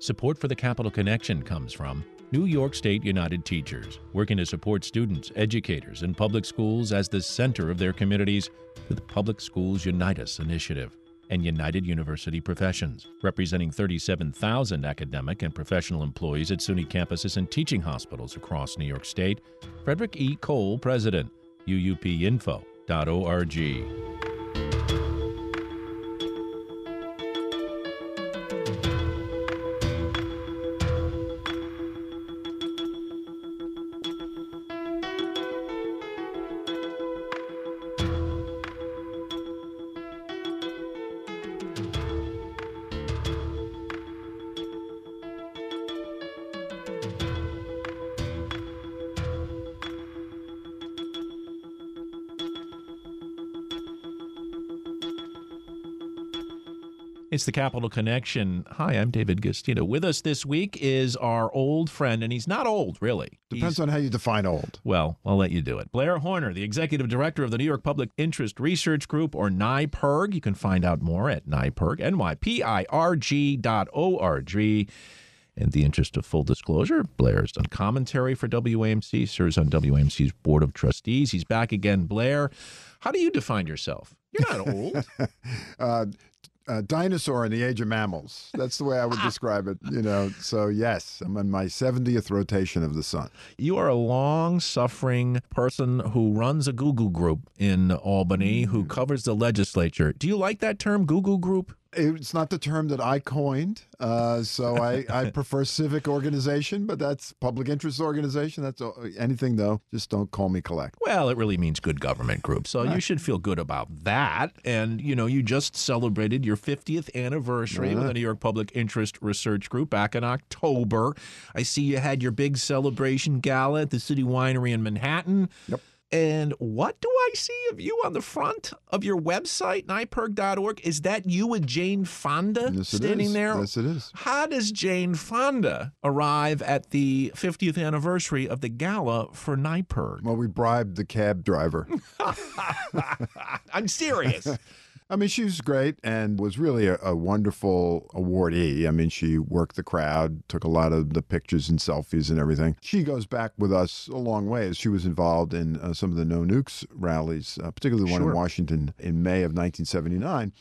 Support for the Capital Connection comes from New York State United Teachers, working to support students, educators, and public schools as the center of their communities with Public Schools Unite Us initiative, and United University Professions, representing 37,000 academic and professional employees at SUNY campuses and teaching hospitals across New York State. Frederick E. Cole, President, uupinfo.org. It's the Capital Connection. Hi, I'm David Gustino. With us this week is our old friend, and he's not old, really. Depends on how you define old. Well, I'll let you do it. Blair Horner, the Executive Director of the New York Public Interest Research Group, or NYPIRG. You can find out more at NYPIRG, NYPIRG.org. In the interest of full disclosure, Blair's done commentary for WAMC, serves on WAMC's Board of Trustees. He's back again. Blair, how do you define yourself? You're not old. Dinosaur in the age of mammals. That's the way I would describe it, So, yes, I'm in my 70th rotation of the sun. You are a long-suffering person who runs a Google group in Albany, who covers the legislature. Do you like that term, Google group? It's not the term that I coined, so I prefer civic organization, but that's public interest organization. That's anything, though. Just don't call me collect. Well, it really means good government group, so you should feel good about that. And, you just celebrated your 50th anniversary with the New York Public Interest Research Group back in October. I see you had your big celebration gala at the City Winery in Manhattan. Yep. And what do I see of you on the front of your website, nypirg.org? Is that you with Jane Fonda standing there? Yes, it is. How does Jane Fonda arrive at the 50th anniversary of the gala for NYPIRG? Well, we bribed the cab driver. I'm serious. I mean, she was great and was really a wonderful awardee. I mean, she worked the crowd, took a lot of the pictures and selfies and everything. She goes back with us a long way. She was involved in some of the No Nukes rallies, particularly the one in Washington in May of 1979.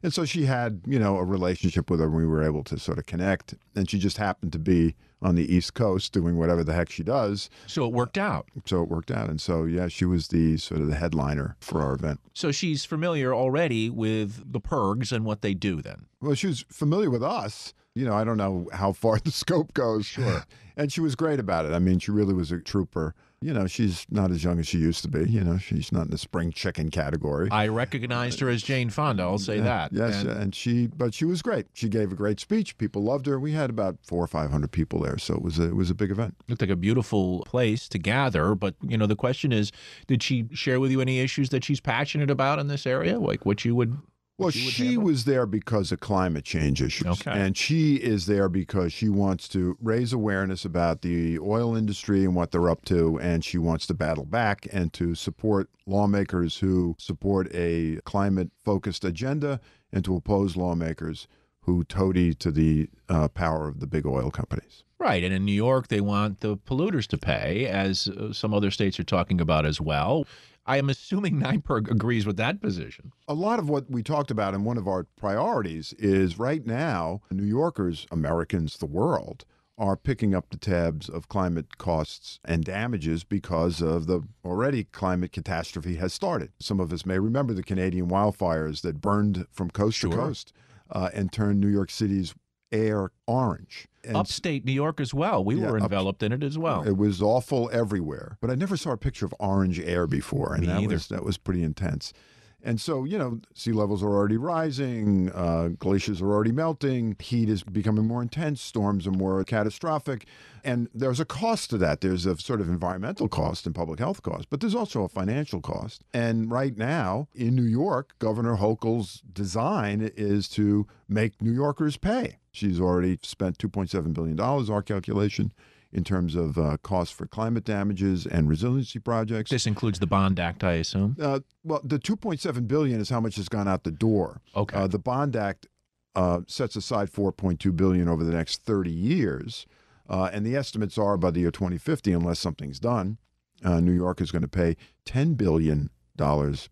And so she had, a relationship with her, and we were able to sort of connect. And she just happened to be on the East Coast doing whatever the heck she does. So it worked out. And so, yeah, she was the sort of the headliner for our event. So she's familiar already with the PIRGs and what they do then. Well, she was familiar with us. I don't know how far the scope goes. Sure. And she was great about it. I mean, she really was a trooper. She's not as young as she used to be. She's not in the spring chicken category. I recognized her as Jane Fonda, I'll say that. Yes, but she was great. She gave a great speech. People loved her. We had about 400 or 500 people there, so it was a big event. Looked like a beautiful place to gather, but the question is, did she share with you any issues that she's passionate about in this area, like what you would? Well, she was there because of climate change issues. Okay. And she is there because she wants to raise awareness about the oil industry and what they're up to, and she wants to battle back and to support lawmakers who support a climate-focused agenda and to oppose lawmakers who toady to the power of the big oil companies. Right. And in New York, they want the polluters to pay, as some other states are talking about as well. I am assuming NYPIRG agrees with that position. A lot of what we talked about in one of our priorities is right now, New Yorkers, Americans, the world, are picking up the tabs of climate costs and damages because of the already climate catastrophe has started. Some of us may remember the Canadian wildfires that burned from coast to coast and turned New York City's air orange. And upstate New York as well. We were enveloped in it as well. It was awful everywhere. But I never saw a picture of orange air before, and that was pretty intense. And so, sea levels are already rising, glaciers are already melting, heat is becoming more intense, storms are more catastrophic, and there's a cost to that. There's a sort of environmental cost and public health cost, but there's also a financial cost. And right now, in New York, Governor Hochul's design is to make New Yorkers pay. She's already spent $2.7 billion, our calculation, in terms of costs for climate damages and resiliency projects. This includes the Bond Act, I assume? Well, the $2.7 billion is how much has gone out the door. Okay. The Bond Act sets aside $4.2 billion over the next 30 years. And the estimates are by the year 2050, unless something's done, New York is going to pay $10 billion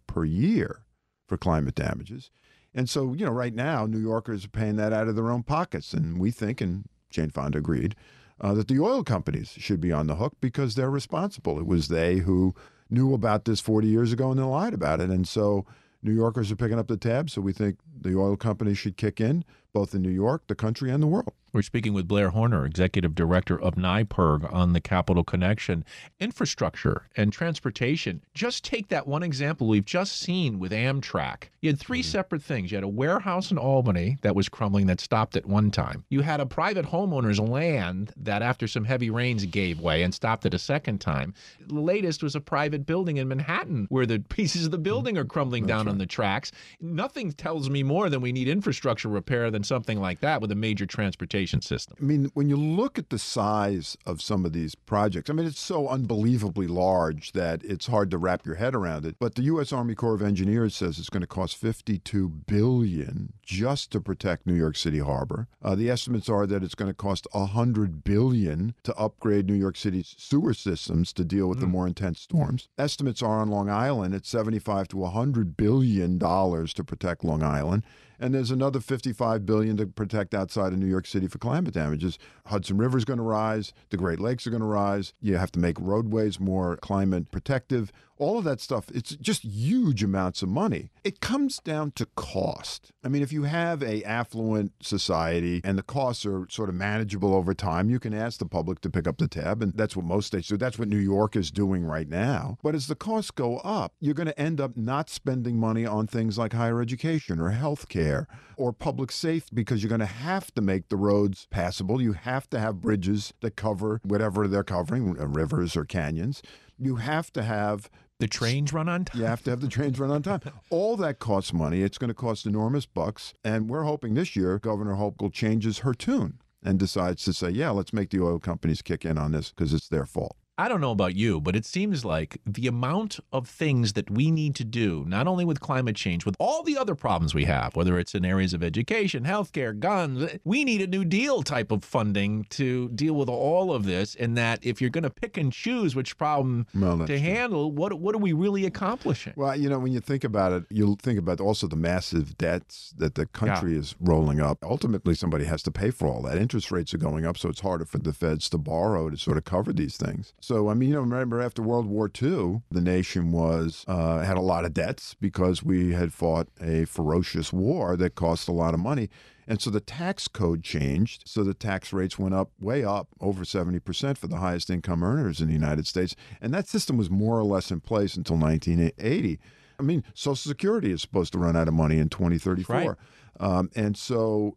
per year for climate damages. And so, right now, New Yorkers are paying that out of their own pockets. And we think, and Jane Fonda agreed, that the oil companies should be on the hook because they're responsible. It was they who knew about this 40 years ago and then lied about it. And so New Yorkers are picking up the tab. So we think the oil companies should kick in, both in New York, the country, and the world. We're speaking with Blair Horner, Executive Director of NYPI, on the Capital Connection. Infrastructure and transportation. Just take that one example we've just seen with Amtrak. You had three separate things. You had a warehouse in Albany that was crumbling that stopped at one time. You had a private homeowner's land that after some heavy rains gave way and stopped at a second time. The latest was a private building in Manhattan where the pieces of the building are crumbling down on the tracks. Nothing tells me more than we need infrastructure repair than something like that with a major transportation system. I mean, when you look at the size of some of these projects, I mean, it's so unbelievably large that it's hard to wrap your head around it. But the U.S. Army Corps of Engineers says it's going to cost $52 billion just to protect New York City Harbor. The estimates are that it's going to cost $100 billion to upgrade New York City's sewer systems to deal with the more intense storms. Estimates are on Long Island at $75 to $100 billion to protect Long Island. And there's another $55 billion to protect outside of New York City for climate damages. Hudson River is going to rise. The Great Lakes are going to rise. You have to make roadways more climate protective. All of that stuff, it's just huge amounts of money. It comes down to cost. I mean, if you have a affluent society and the costs are sort of manageable over time, you can ask the public to pick up the tab, and that's what most states do. That's what New York is doing right now. But as the costs go up, you're going to end up not spending money on things like higher education or health care or public safety because you're going to have to make the roads passable. You have to have bridges that cover whatever they're covering, rivers or canyons. You have to have the trains run on time. You have to have the trains run on time. All that costs money. It's going to cost enormous bucks. And we're hoping this year Governor Hochul changes her tune and decides to say, yeah, let's make the oil companies kick in on this because it's their fault. I don't know about you, but it seems like the amount of things that we need to do, not only with climate change, with all the other problems we have, whether it's in areas of education, healthcare, guns, we need a New Deal type of funding to deal with all of this. And that if you're going to pick and choose which problem to handle, what are we really accomplishing? Well, when you think about it, you'll think about also the massive debts that the country is rolling up. Ultimately, somebody has to pay for all that. Interest rates are going up, so it's harder for the feds to borrow to sort of cover these things. So, remember after World War II, the nation had a lot of debts because we had fought a ferocious war that cost a lot of money. And so the tax code changed. So the tax rates went up, way up, over 70% for the highest income earners in the United States. And that system was more or less in place until 1980. I mean, Social Security is supposed to run out of money in 2034. Right. And so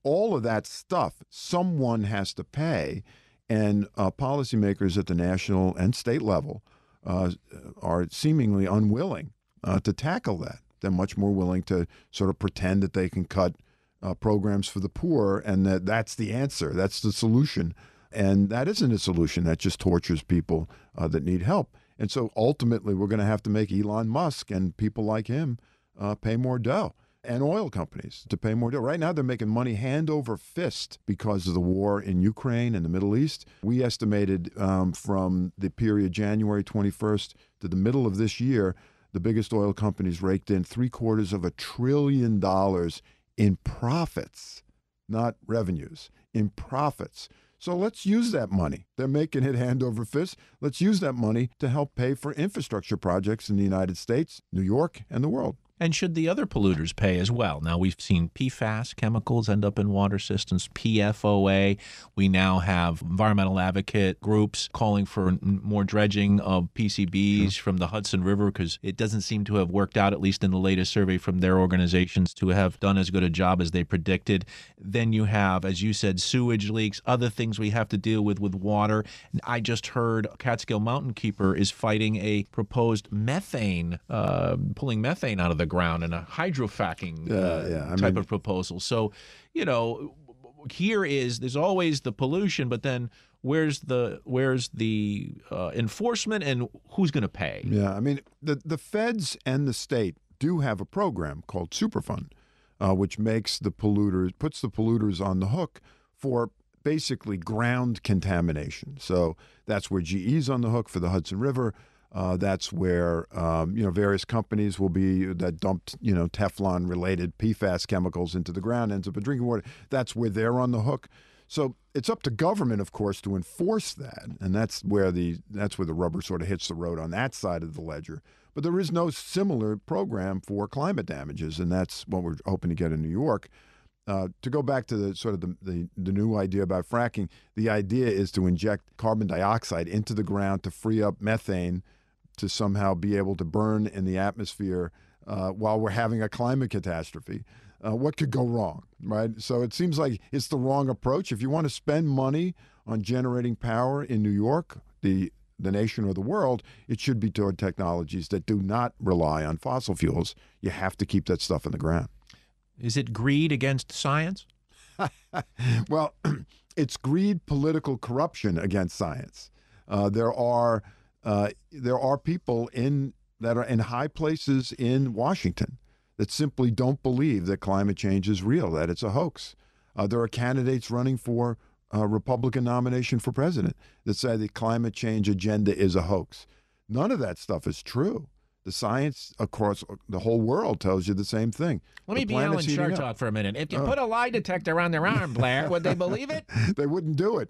all of that stuff, someone has to pay. And policymakers at the national and state level are seemingly unwilling to tackle that. They're much more willing to sort of pretend that they can cut programs for the poor and that's the answer. That's the solution. And that isn't a solution. That just tortures people that need help. And so ultimately, we're going to have to make Elon Musk and people like him pay more dough. And oil companies to pay more dough. Right now, they're making money hand over fist because of the war in Ukraine and the Middle East. We estimated from the period January 21st to the middle of this year, the biggest oil companies raked in $750 billion in profits, not revenues, in profits. So let's use that money. They're making it hand over fist. Let's use that money to help pay for infrastructure projects in the United States, New York, and the world. And should the other polluters pay as well? Now, we've seen PFAS chemicals end up in water systems, PFOA. We now have environmental advocate groups calling for more dredging of PCBs from the Hudson River because it doesn't seem to have worked out, at least in the latest survey from their organizations, to have done as good a job as they predicted. Then you have, as you said, sewage leaks, other things we have to deal with water. And I just heard Catskill Mountain Keeper is fighting a proposed methane, pulling methane out of the ground in a hydrofracking type of proposal. So, there's always the pollution, but then where's the enforcement and who's going to pay? Yeah, I mean, the feds and the state do have a program called Superfund. which makes puts the polluters on the hook for basically ground contamination. So that's where GE's on the hook for the Hudson River. That's where various companies will be that dumped Teflon-related PFAS chemicals into the ground, ends up in drinking water. That's where they're on the hook. So it's up to government, of course, to enforce that, and that's where the rubber sort of hits the road on that side of the ledger. But there is no similar program for climate damages, and that's what we're hoping to get in New York. To go back to the new idea about fracking, the idea is to inject carbon dioxide into the ground to free up methane to somehow be able to burn in the atmosphere while we're having a climate catastrophe. What could go wrong, right? So it seems like it's the wrong approach. If you want to spend money on generating power in New York, the nation or the world, it should be toward technologies that do not rely on fossil fuels. You have to keep that stuff in the ground. Is it greed against science? Well, it's greed, political corruption against science. There are people that are in high places in Washington that simply don't believe that climate change is real, that it's a hoax. There are candidates running for a Republican nomination for president that say the climate change agenda is a hoax. None of that stuff is true. The science across the whole world tells you the same thing. Let me be Alan Chartock for a minute. If you put a lie detector on their arm, Blair, would they believe it? They wouldn't do it.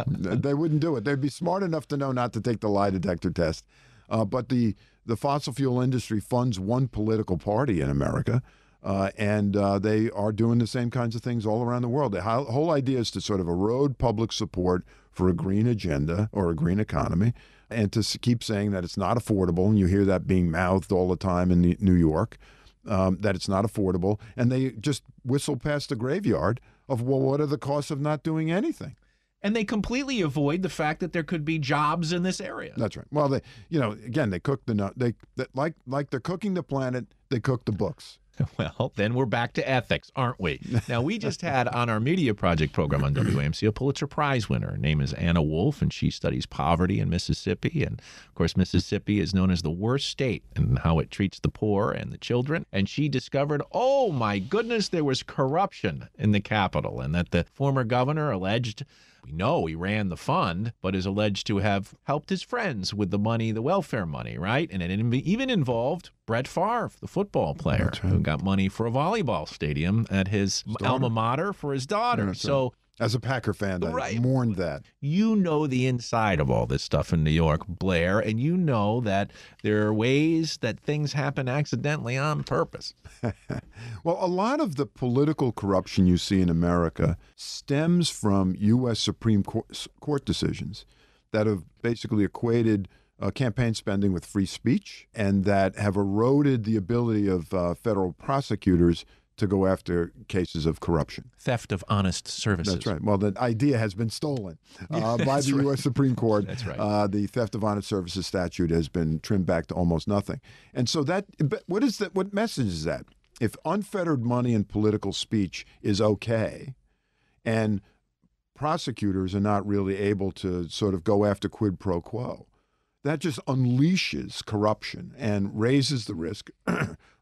They wouldn't do it. They'd be smart enough to know not to take the lie detector test. But the fossil fuel industry funds one political party in America, and they are doing the same kinds of things all around the world. The whole idea is to sort of erode public support for a green agenda or a green economy, and to keep saying that it's not affordable, and you hear that being mouthed all the time in New York, that it's not affordable, and they just whistle past the graveyard of, well, what are the costs of not doing anything? And they completely avoid the fact that there could be jobs in this area. That's right. Well, they cook like they're cooking the planet, they cook the books. Well, then we're back to ethics, aren't we? Now, we just had on our Media Project program on WAMC a Pulitzer Prize winner. Her name is Anna Wolf, and she studies poverty in Mississippi. And, of course, Mississippi is known as the worst state in how it treats the poor and the children. And she discovered, oh, my goodness, there was corruption in the Capitol, and that the former governor alleged, we know he ran the fund, but is alleged to have helped his friends with the money, the welfare money, right? And it even involved Brett Favre, the football player, who got money for a volleyball stadium at his alma mater for his daughter. So, as a Packer fan, I mourned that. You know the inside of all this stuff in New York, Blair, and you know that there are ways that things happen accidentally on purpose. Well, a lot of the political corruption you see in America stems from U.S. Supreme Court decisions that have basically equated campaign spending with free speech, and that have eroded the ability of federal prosecutors to go after cases of corruption. Theft of honest services. That's right. Well, the idea has been stolen by the U.S. Supreme Court. That's right. The theft of honest services statute has been trimmed back to almost nothing. And so what message is that? If unfettered money in political speech is okay, and prosecutors are not really able to sort of go after quid pro quo, that just unleashes corruption and raises the risk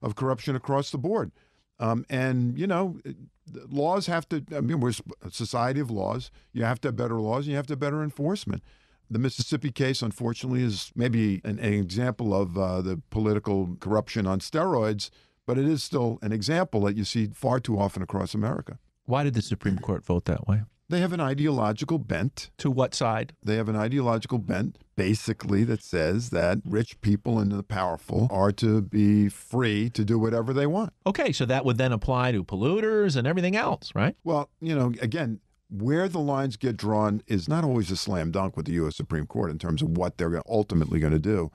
of corruption across the board. Laws have to, we're a society of laws. You have to have better laws, and you have to have better enforcement. The Mississippi case, unfortunately, is maybe an example of the political corruption on steroids, but it is still an example that you see far too often across America. Why did the Supreme Court vote that way? They have an ideological bent. To what side? They have an ideological bent, basically, that says that rich people and the powerful are to be free to do whatever they want. Okay, so that would then apply to polluters and everything else, right? Well, again, where the lines get drawn is not always a slam dunk with the U.S. Supreme Court in terms of what they're ultimately going to do.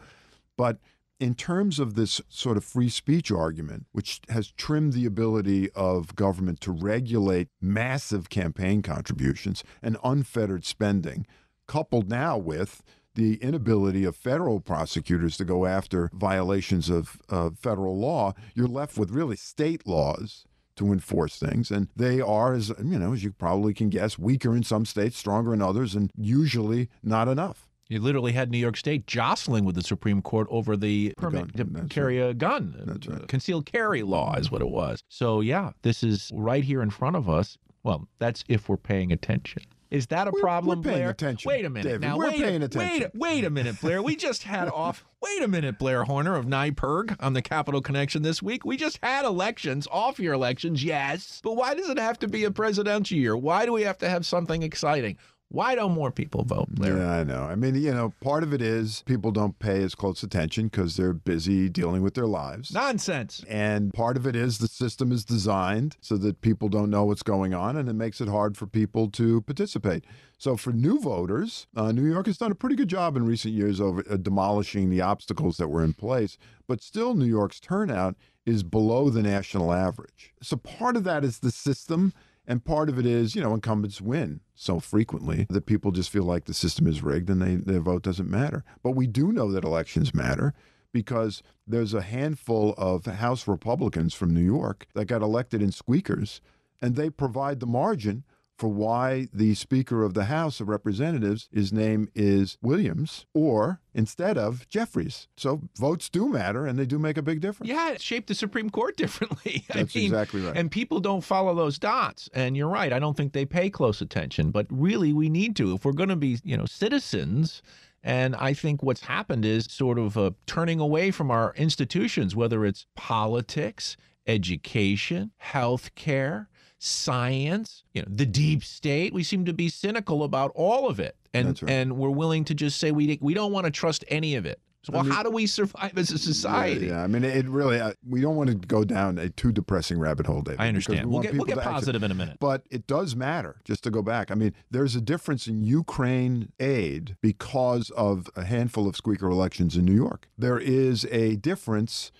But in terms of this sort of free speech argument, which has trimmed the ability of government to regulate massive campaign contributions and unfettered spending, coupled now with the inability of federal prosecutors to go after violations of federal law, you're left with really state laws to enforce things. And they are, as you probably can guess, weaker in some states, stronger in others, and usually not enough. You literally had New York State jostling with the Supreme Court over the permit to carry a gun. That's right. Concealed carry law is what it was. So, yeah, this is right here in front of us. Well, that's if we're paying attention. Is that a problem, We're paying Blair? attention. Wait a minute. David, Now, we're paying attention. Wait a minute, Blair. We just had off. Wait a minute, Blair Horner of NYPI on the Capital Connection this week. We just had elections, off-year elections, yes. But why does it have to be a presidential year? Why do we have to have something exciting? Why don't more people vote, Blair? Yeah, I know. I mean, part of it is people don't pay as close attention because they're busy dealing with their lives. Nonsense. And part of it is the system is designed so that people don't know what's going on, and it makes it hard for people to participate. So for new voters, New York has done a pretty good job in recent years of demolishing the obstacles that were in place. But still, New York's turnout is below the national average. So part of that is the system. And part of it is, incumbents win so frequently that people just feel like the system is rigged and their vote doesn't matter. But we do know that elections matter because there's a handful of House Republicans from New York that got elected in squeakers, and they provide the margin for why the Speaker of the House of Representatives, his name is Williams, or instead of Jeffries. So votes do matter, and they do make a big difference. Yeah, it shaped the Supreme Court differently. That's exactly right. And people don't follow those dots. And you're right. I don't think they pay close attention. But really, we need to. If we're going to be, citizens. And I think what's happened is sort of a turning away from our institutions, whether it's politics, education, healthcare, science, the deep state. We seem to be cynical about all of it. And That's right. And we're willing to just say we don't want to trust any of it. So how do we survive as a society? Yeah. I mean, it really, we don't want to go down a too depressing rabbit hole, David. I understand. We'll get to positive in a minute. But it does matter, just to go back. I mean, there's a difference in Ukraine aid because of a handful of squeaker elections in New York. There is a difference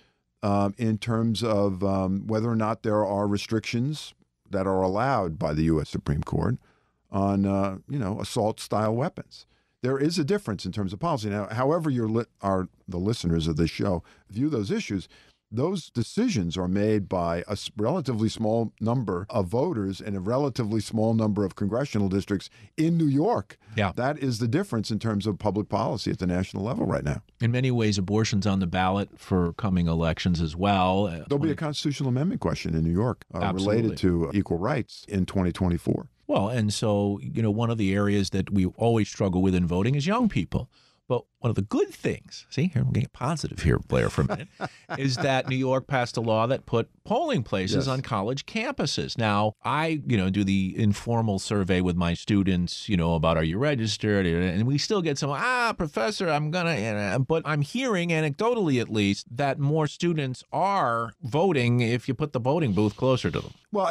in terms of whether or not there are restrictions that are allowed by the U.S. Supreme Court on, assault-style weapons. There is a difference in terms of policy. Now, however the listeners of this show view those issues, those decisions are made by a relatively small number of voters in a relatively small number of congressional districts in New York. Yeah. That is the difference in terms of public policy at the national level right now. In many ways, abortion's on the ballot for coming elections as well. There'll be a constitutional amendment question in New York related to equal rights in 2024. Well, and so, one of the areas that we always struggle with in voting is young people. But one of the good things, see, here I'm getting positive here, Blair, for a minute, is that New York passed a law that put polling places on college campuses. Now, I, do the informal survey with my students, about are you registered? And we still get some, professor, I'm going to, but I'm hearing anecdotally at least that more students are voting if you put the voting booth closer to them. Well,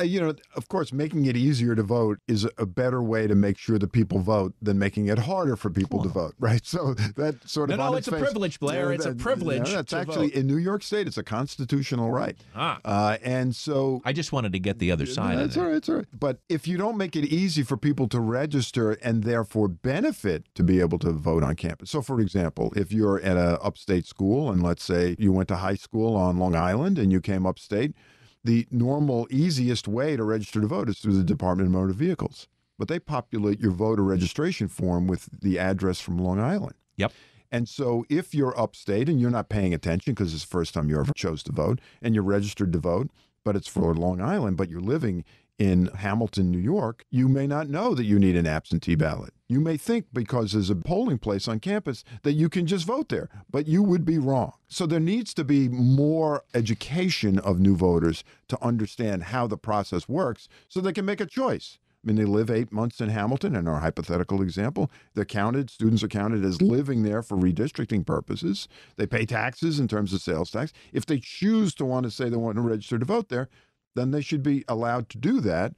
of course, making it easier to vote is a better way to make sure that people vote than making it harder for people to vote, right? So that sort of No, it's a privilege, Blair. It's a privilege. That's to actually vote. in New York State. It's a constitutional right. And so I just wanted to get the other side. That's all right. It's all right. But if you don't make it easy for people to register and therefore benefit to be able to vote on campus. So, for example, if you're at an upstate school and let's say you went to high school on Long Island and you came upstate, the normal, easiest way to register to vote is through the Department of Motor Vehicles. But they populate your voter registration form with the address from Long Island. Yep. And so if you're upstate and you're not paying attention because it's the first time you ever chose to vote and you're registered to vote, but it's for Long Island, but you're living in Hamilton, New York, you may not know that you need an absentee ballot. You may think because there's a polling place on campus that you can just vote there, but you would be wrong. So there needs to be more education of new voters to understand how the process works so they can make a choice. I mean, they live 8 months in Hamilton, in our hypothetical example. Students are counted as living there for redistricting purposes. They pay taxes in terms of sales tax. If they choose to want to say they want to register to vote there, then they should be allowed to do that.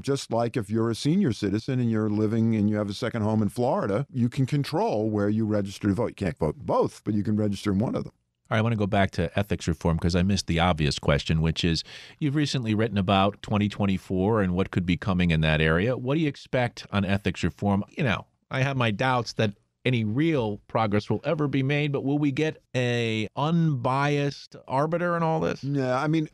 Just like if you're a senior citizen and you're living and you have a second home in Florida, you can control where you register to vote. You can't vote in both, but you can register in one of them. All right, I want to go back to ethics reform because I missed the obvious question, which is you've recently written about 2024 and what could be coming in that area. What do you expect on ethics reform? I have my doubts that any real progress will ever be made, but will we get a unbiased arbiter in all this? Yeah, I mean,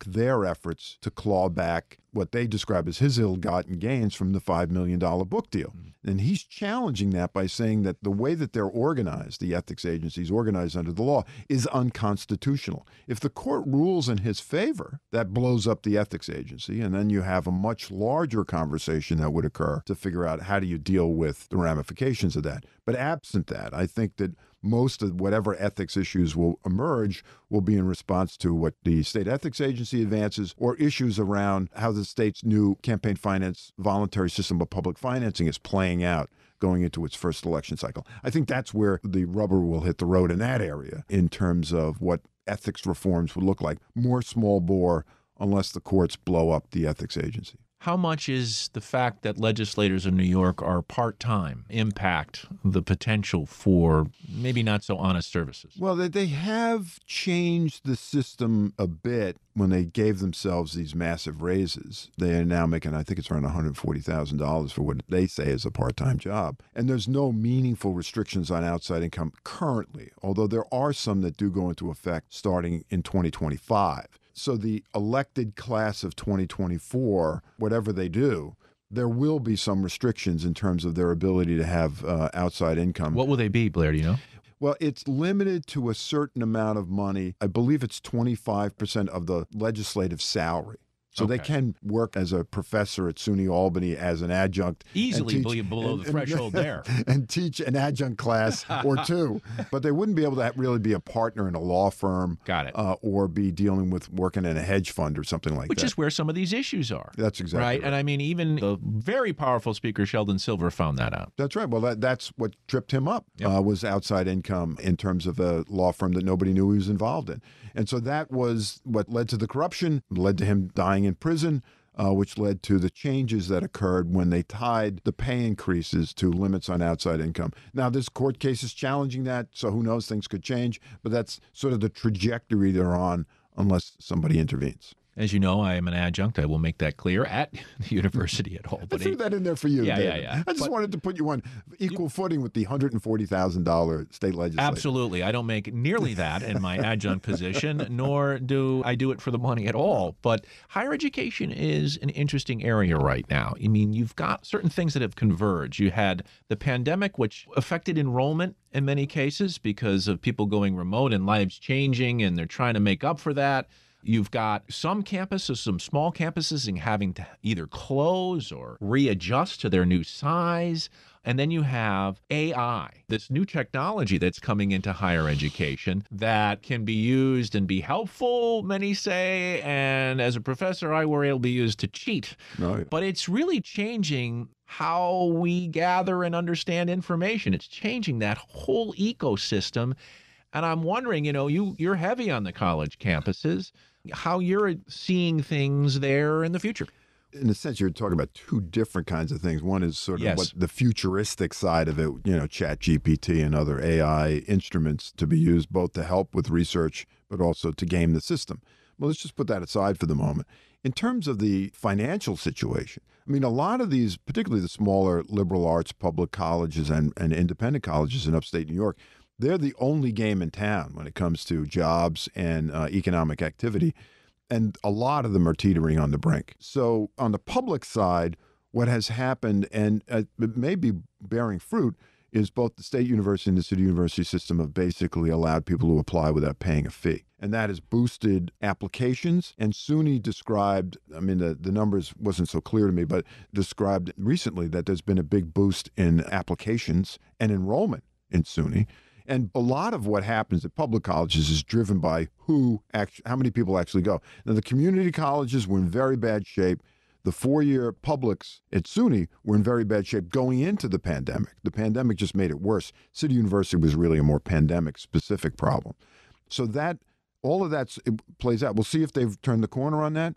their efforts to claw back what they describe as his ill-gotten gains from the $5 million book deal. And he's challenging that by saying that the way that they're organized, the ethics agencies organized under the law, is unconstitutional. If the court rules in his favor, that blows up the ethics agency, and then you have a much larger conversation that would occur to figure out how do you deal with the ramifications of that. But absent that, I think that most of whatever ethics issues will emerge will be in response to what the state ethics agency advances or issues around how the state's new campaign finance voluntary system of public financing is playing out going into its first election cycle. I think that's where the rubber will hit the road in that area in terms of what ethics reforms would look like. More small bore unless the courts blow up the ethics agency. How much is the fact that legislators in New York are part-time impact the potential for maybe not so honest services? Well, they have changed the system a bit when they gave themselves these massive raises. They are now making, I think it's around $140,000 for what they say is a part-time job. And there's no meaningful restrictions on outside income currently, although there are some that do go into effect starting in 2025. So the elected class of 2024, whatever they do, there will be some restrictions in terms of their ability to have outside income. What will they be, Blair? Do you know? Well, it's limited to a certain amount of money. I believe it's 25% of the legislative salary. So they can work as a professor at SUNY Albany as an adjunct. Easily below the threshold there. And teach an adjunct class or two. But they wouldn't be able to really be a partner in a law firm. Got it. Or be dealing with working in a hedge fund or something like that. Which is where some of these issues are. That's exactly right. And I mean, even the very powerful speaker, Sheldon Silver, found that out. That's right. Well, that's what tripped him up, was outside income in terms of a law firm that nobody knew he was involved in. And so that was what led to the corruption, led to him dying in prison, which led to the changes that occurred when they tied the pay increases to limits on outside income. Now, this court case is challenging that, so who knows, things could change, but that's sort of the trajectory they're on unless somebody intervenes. As you know, I am an adjunct. I will make that clear at the University at Albany. I threw that in there for you. Yeah. I just wanted to put you on equal footing with the $140,000 state legislature. Absolutely. I don't make nearly that in my adjunct position, nor do I do it for the money at all. But higher education is an interesting area right now. I mean, you've got certain things that have converged. You had the pandemic, which affected enrollment in many cases because of people going remote and lives changing, and they're trying to make up for that. You've got some campuses, some small campuses, having to either close or readjust to their new size. And then you have AI, this new technology that's coming into higher education that can be used and be helpful, many say. And as a professor, I worry it'll be used to cheat. Right. But it's really changing how we gather and understand information. It's changing that whole ecosystem. And I'm wondering, you're heavy on the college campuses, how you're seeing things there in the future. In a sense, you're talking about two different kinds of things. One is sort of what the futuristic side of it, Chat GPT and other AI instruments to be used both to help with research, but also to game the system. Well, let's just put that aside for the moment. In terms of the financial situation, I mean, a lot of these, particularly the smaller liberal arts public colleges and independent colleges in upstate New York, they're the only game in town when it comes to jobs and economic activity. And a lot of them are teetering on the brink. So on the public side, what has happened, and it may be bearing fruit, is both the state university and the city university system have basically allowed people to apply without paying a fee. And that has boosted applications. And SUNY described, I mean, the numbers wasn't so clear to me, but described recently that there's been a big boost in applications and enrollment in SUNY. And a lot of what happens at public colleges is driven by how many people actually go. Now, the community colleges were in very bad shape. The four-year publics at SUNY were in very bad shape going into the pandemic. The pandemic just made it worse. City University was really a more pandemic-specific problem. So all of that plays out. We'll see if they've turned the corner on that.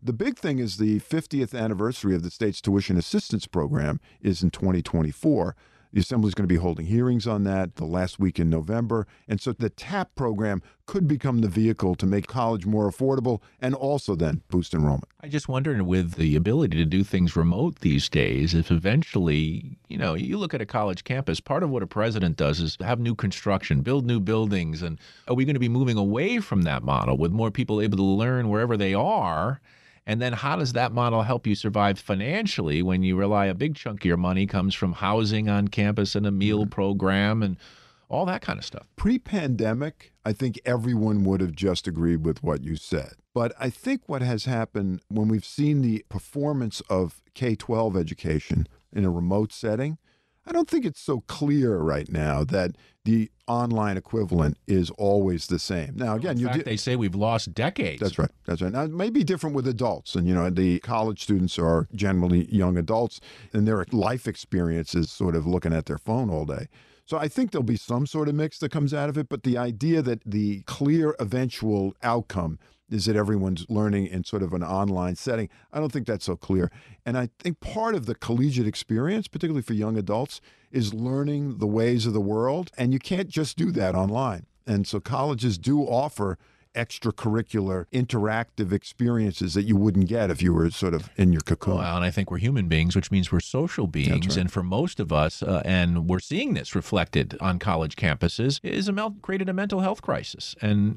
The big thing is the 50th anniversary of the state's tuition assistance program is in 2024. The Assembly is going to be holding hearings on that the last week in November. And so the TAP program could become the vehicle to make college more affordable and also then boost enrollment. I just wonder, with the ability to do things remote these days, if eventually, you look at a college campus, part of what a president does is have new construction, build new buildings. And are we going to be moving away from that model with more people able to learn wherever they are? And then how does that model help you survive financially when you rely a big chunk of your money comes from housing on campus and a meal program and all that kind of stuff? Pre-pandemic, I think everyone would have just agreed with what you said. But I think what has happened when we've seen the performance of K-12 education in a remote setting, I don't think it's so clear right now that the online equivalent is always the same. Now, again, in fact, they say we've lost decades. That's right. That's right. Now, it may be different with adults. And, the college students are generally young adults, and their life experience is sort of looking at their phone all day. So I think there'll be some sort of mix that comes out of it. But the idea that the clear eventual outcome is that everyone's learning in sort of an online setting, I don't think that's so clear. And I think part of the collegiate experience, particularly for young adults, is learning the ways of the world. And you can't just do that online. And so colleges do offer extracurricular interactive experiences that you wouldn't get if you were sort of in your cocoon. Well, and I think we're human beings, which means we're social beings. That's right. And for most of us, and we're seeing this reflected on college campuses, is created a mental health crisis. And,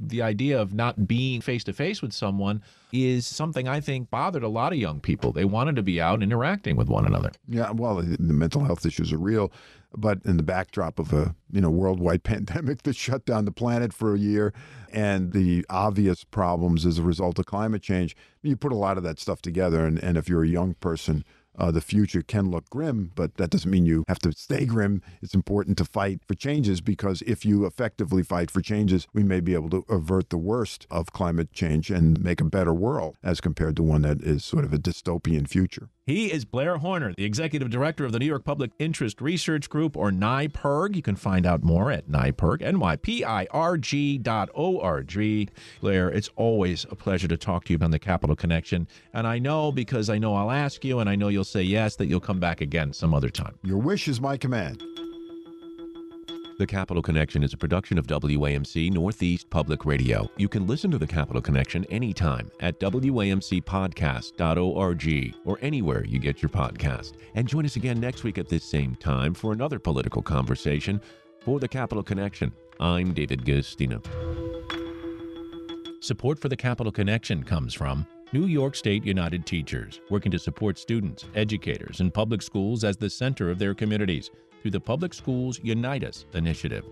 the idea of not being face-to-face with someone is something I think bothered a lot of young people. They wanted to be out interacting with one another. Yeah, well, the mental health issues are real. But in the backdrop of a worldwide pandemic that shut down the planet for a year and the obvious problems as a result of climate change, you put a lot of that stuff together. And if you're a young person, the future can look grim, but that doesn't mean you have to stay grim. It's important to fight for changes, because if you effectively fight for changes, we may be able to avert the worst of climate change and make a better world as compared to one that is sort of a dystopian future. He is Blair Horner, the executive director of the New York Public Interest Research Group, or NYPIRG. You can find out more at NYPIRG, NYPIRG.org. Blair, it's always a pleasure to talk to you on the Capital Connection. And I know, because I know I'll ask you, and I know you'll say yes, that you'll come back again some other time. Your wish is my command. The Capital Connection is a production of WAMC Northeast Public Radio. You can listen to The Capital Connection anytime at WAMCpodcast.org or anywhere you get your podcast. And join us again next week at this same time for another political conversation. For The Capital Connection, I'm David Gustino. Support for The Capital Connection comes from New York State United Teachers, working to support students, educators, and public schools as the center of their communities through the Public Schools Unite Us initiative.